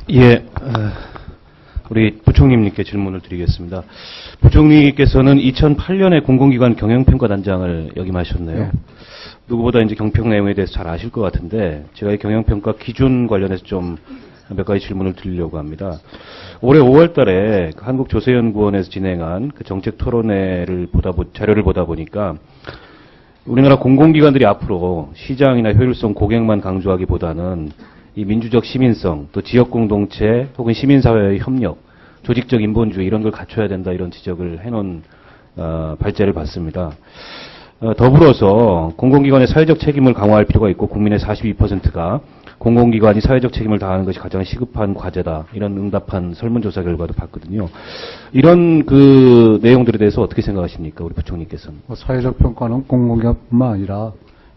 예, 우리 부총리님께 질문을 드리겠습니다. 부총리께서는 2008년에 공공기관 경영평가단장을 역임하셨네요. 네. 누구보다 이제 경평 내용에 대해서 잘 아실 것 같은데 제가 이 경영평가 기준 관련해서 좀 몇 가지 질문을 드리려고 합니다. 올해 5월달에 한국조세연구원에서 진행한 그 정책 토론회를 자료를 보다 보니까 우리나라 공공기관들이 앞으로 시장이나 효율성 고객만 강조하기보다는 이 민주적 시민성, 또 지역 공동체 혹은 시민사회의 협력, 조직적 인본주의 이런 걸 갖춰야 된다 이런 지적을 해놓은 발제를 봤습니다. 더불어서 공공기관의 사회적 책임을 강화할 필요가 있고 국민의 42%가 공공기관이 사회적 책임을 다하는 것이 가장 시급한 과제다. 이런 응답한 설문조사 결과도 봤거든요. 이런 그 내용들에 대해서 어떻게 생각하십니까? 우리 부총리께서는. 사회적 평가는 공공기관뿐만 아니라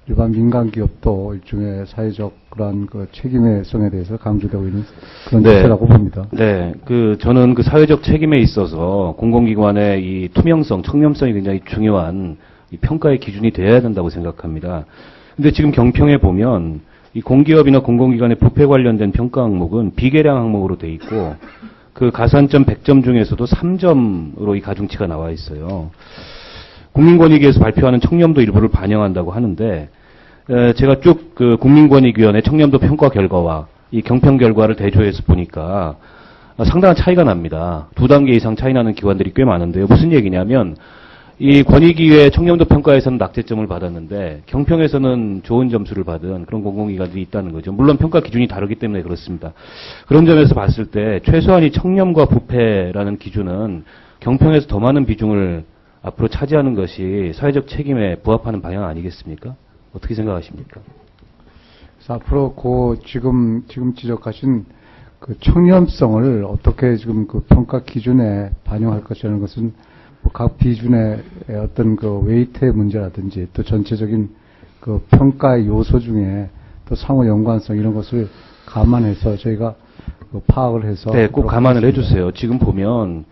일반 민간 기업도 일종의 사회적 그런 그 책임의 성에 대해서 강조되고 있는 그런 추세라고 봅니다. 네. 저는 그 사회적 책임에 있어서 공공기관의 이 투명성, 청렴성이 굉장히 중요한 이 평가의 기준이 되어야 된다고 생각합니다. 근데 지금 경평에 보면 이 공기업이나 공공기관의 부패 관련된 평가 항목은 비계량 항목으로 돼 있고 그 가산점 100점 중에서도 3점으로 이 가중치가 나와 있어요. 국민권익위에서 발표하는 청렴도 일부를 반영한다고 하는데 제가 쭉 그 국민권익위원회 청렴도 평가 결과와 이 경평 결과를 대조해서 보니까 상당한 차이가 납니다. 2단계 이상 차이 나는 기관들이 꽤 많은데요. 무슨 얘기냐면 이 권익위의 청렴도 평가에서는 낙제점을 받았는데 경평에서는 좋은 점수를 받은 그런 공공기관들이 있다는 거죠. 물론 평가 기준이 다르기 때문에 그렇습니다. 그런 점에서 봤을 때 최소한 이 청렴과 부패라는 기준은 경평에서 더 많은 비중을 앞으로 차지하는 것이 사회적 책임에 부합하는 방향 아니겠습니까? 어떻게 생각하십니까? 그래서 앞으로 지금 지적하신 그 청렴성을 어떻게 지금 그 평가 기준에 반영할 것이라는 것은 뭐 각 비준의 어떤 그 웨이트의 문제라든지 또 전체적인 그 평가의 요소 중에 또 상호 연관성 이런 것을 감안해서 저희가 그 파악을 해서 네, 꼭 감안을 해주세요. 지금 보면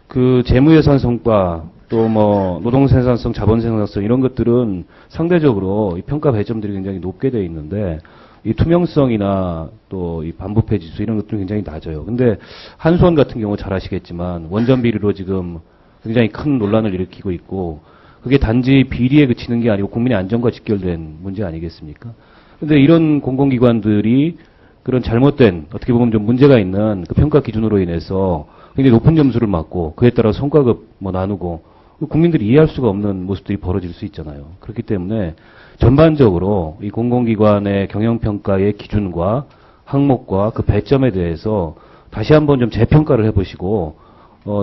그 재무예산 성과 또 뭐 노동생산성, 자본생산성 이런 것들은 상대적으로 이 평가 배점들이 굉장히 높게 돼 있는데 이 투명성이나 또 이 반부패 지수 이런 것들은 굉장히 낮아요. 근데 한수원 같은 경우 잘 아시겠지만 원전 비리로 지금 굉장히 큰 논란을 일으키고 있고 그게 단지 비리에 그치는 게 아니고 국민의 안전과 직결된 문제 아니겠습니까? 근데 이런 공공기관들이 그런 잘못된 어떻게 보면 좀 문제가 있는 그 평가 기준으로 인해서 굉장히 높은 점수를 맞고 그에 따라 성과급 뭐 나누고 국민들이 이해할 수가 없는 모습들이 벌어질 수 있잖아요. 그렇기 때문에 전반적으로 이 공공기관의 경영평가의 기준과 항목과 그 배점에 대해서 다시 한번 좀 재평가를 해보시고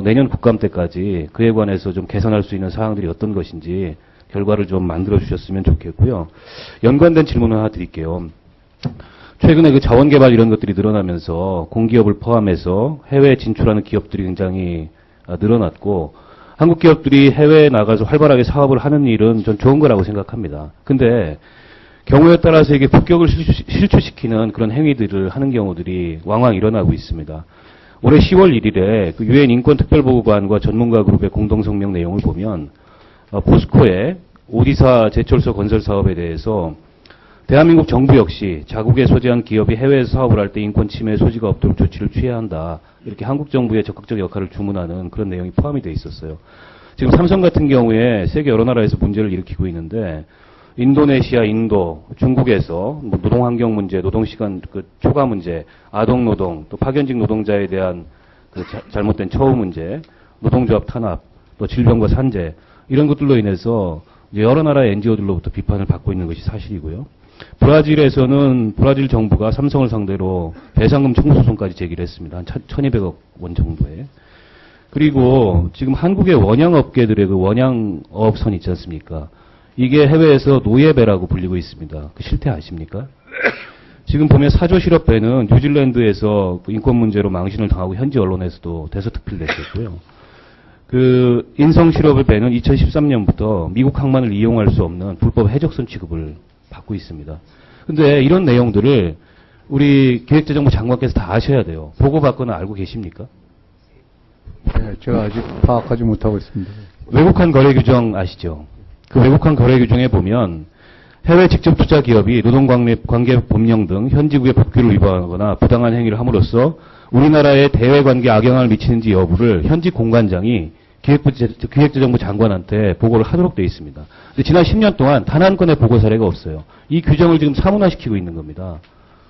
내년 국감 때까지 그에 관해서 좀 개선할 수 있는 사항들이 어떤 것인지 결과를 좀 만들어 주셨으면 좋겠고요. 연관된 질문을 하나 드릴게요. 최근에 그 자원개발 이런 것들이 늘어나면서 공기업을 포함해서 해외에 진출하는 기업들이 굉장히 늘어났고 한국 기업들이 해외에 나가서 활발하게 사업을 하는 일은 전 좋은 거라고 생각합니다. 근데 경우에 따라서 이게 국격을 실추시키는 그런 행위들을 하는 경우들이 왕왕 일어나고 있습니다. 올해 10월 1일에 그 유엔 인권특별보고관과 전문가 그룹의 공동성명 내용을 보면 포스코의 오디사 제철소 건설 사업에 대해서 대한민국 정부 역시 자국에 소재한 기업이 해외에서 사업을 할 때 인권 침해 소지가 없도록 조치를 취해야 한다. 이렇게 한국 정부의 적극적 역할을 주문하는 그런 내용이 포함이 되어 있었어요. 지금 삼성 같은 경우에 세계 여러 나라에서 문제를 일으키고 있는데 인도네시아, 인도, 중국에서 뭐 노동환경 문제, 노동시간 그 초과 문제, 아동노동, 또 파견직 노동자에 대한 그 잘못된 처우 문제, 노동조합 탄압, 또 질병과 산재 이런 것들로 인해서 이제 여러 나라의 NGO들로부터 비판을 받고 있는 것이 사실이고요. 브라질에서는 브라질 정부가 삼성을 상대로 배상금 청구소송까지 제기를 했습니다. 한 1,200억 원 정도에. 그리고 지금 한국의 원양업계들의 그 원양어업선 있지 않습니까? 이게 해외에서 노예배라고 불리고 있습니다. 그 실태 아십니까? 지금 보면 사조실업배는 뉴질랜드에서 그 인권 문제로 망신을 당하고 현지 언론에서도 대서특필됐었고요. 그 인성실업의 배는 2013년부터 미국 항만을 이용할 수 없는 불법 해적선 취급을 받고 있습니다. 근데 이런 내용들을 우리 기획재정부 장관께서 다 아셔야 돼요. 보고받거나 알고 계십니까? 네, 제가 아직 파악하지 못하고 있습니다. 외국환 거래 규정 아시죠? 그 외국환 거래 규정에 보면 해외 직접 투자 기업이 노동관계 법령 등 현지국의 법규를 위반하거나 부당한 행위를 함으로써 우리나라의 대외관계에 악영향을 미치는지 여부를 현직 공관장이 기획재정부 장관한테 보고를 하도록 되어 있습니다. 근데 지난 10년 동안 단 한 건의 보고 사례가 없어요. 이 규정을 지금 사문화시키고 있는 겁니다.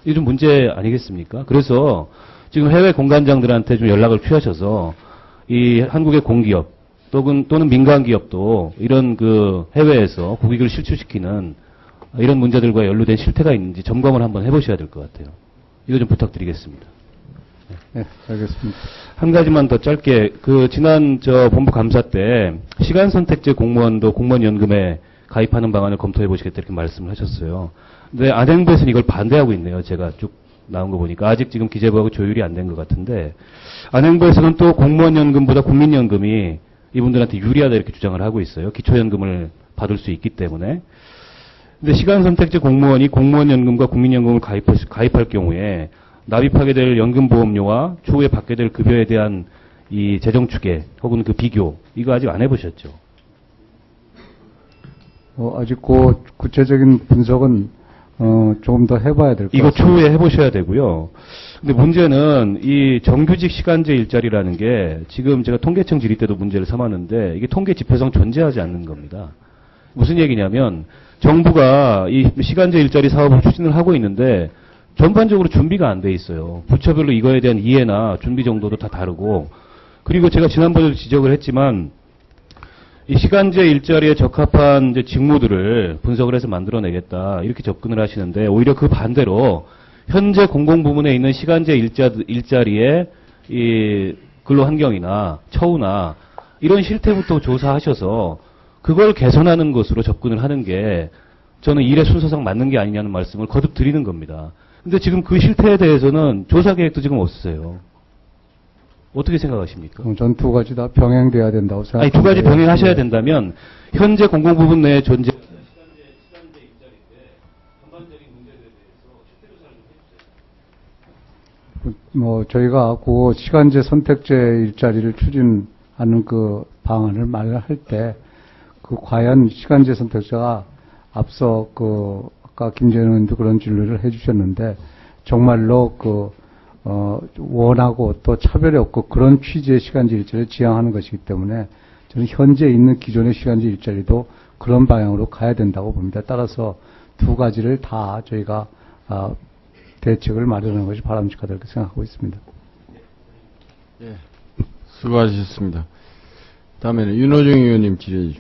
이게 좀 문제 아니겠습니까? 그래서 지금 해외 공관장들한테 좀 연락을 취하셔서 이 한국의 공기업 또는 민간 기업도 이런 그 해외에서 국익을 실추시키는 이런 문제들과 연루된 실태가 있는지 점검을 한번 해보셔야 될 것 같아요. 이거 좀 부탁드리겠습니다. 네, 알겠습니다. 한 가지만 더 짧게, 지난 본부 감사 때 시간 선택제 공무원도 공무원연금에 가입하는 방안을 검토해 보시겠다 이렇게 말씀을 하셨어요. 근데 안행부에서는 이걸 반대하고 있네요. 제가 쭉 나온 거 보니까. 아직 지금 기재부하고 조율이 안 된 것 같은데, 안행부에서는 또 공무원연금보다 국민연금이 이분들한테 유리하다 이렇게 주장을 하고 있어요. 기초연금을 받을 수 있기 때문에. 근데 시간 선택제 공무원이 공무원연금과 국민연금을 가입할 경우에 납입하게 될 연금보험료와 추후에 받게 될 급여에 대한 이 재정 추계 혹은 그 비교, 이거 아직 안 해보셨죠? 아직 그 구체적인 분석은 조금 더 해봐야 될 것 같습니다. 이거 추후에 해보셔야 되고요. 근데 문제는 이 정규직 시간제 일자리라는 게 지금 제가 통계청 질의 때도 문제를 삼았는데 이게 통계 지표상 존재하지 않는 겁니다. 무슨 얘기냐면 정부가 이 시간제 일자리 사업을 추진을 하고 있는데 전반적으로 준비가 안 돼 있어요. 부처별로 이거에 대한 이해나 준비 정도도 다 다르고, 그리고 제가 지난번에도 지적을 했지만 이 시간제 일자리에 적합한 이제 직무들을 분석을 해서 만들어내겠다 이렇게 접근을 하시는데, 오히려 그 반대로 현재 공공부문에 있는 시간제 일자리의 이 근로 환경이나 처우나 이런 실태부터 조사하셔서 그걸 개선하는 것으로 접근을 하는 게 저는 일의 순서상 맞는 게 아니냐는 말씀을 거듭 드리는 겁니다. 근데 지금 그 실태에 대해서는 조사 계획도 지금 없으세요. 어떻게 생각하십니까? 전 두 가지 다 병행돼야 된다고 생각합니다. 아니, 두 가지 병행하셔야 된다면 현재 공공부문 내에 존재 시간제 일자리인데 전반적인 문제들에 대해서 실태 조사를 좀 해주세요. 저희가 그 시간제 선택제 일자리를 추진하는 그 방안을 마련할 때, 과연 시간제 선택자가 앞서 아까 김재현 의원도 그런 진료를 해주셨는데, 정말로 원하고 또 차별이 없고 그런 취지의 시간제 일자리를 지향하는 것이기 때문에 저는 현재 있는 기존의 시간제 일자리도 그런 방향으로 가야 된다고 봅니다. 따라서 두 가지를 다 저희가 대책을 마련하는 것이 바람직하다 이렇게 생각하고 있습니다. 예, 수고하셨습니다. 다음에는 윤호중 의원님 질의해 주십시오.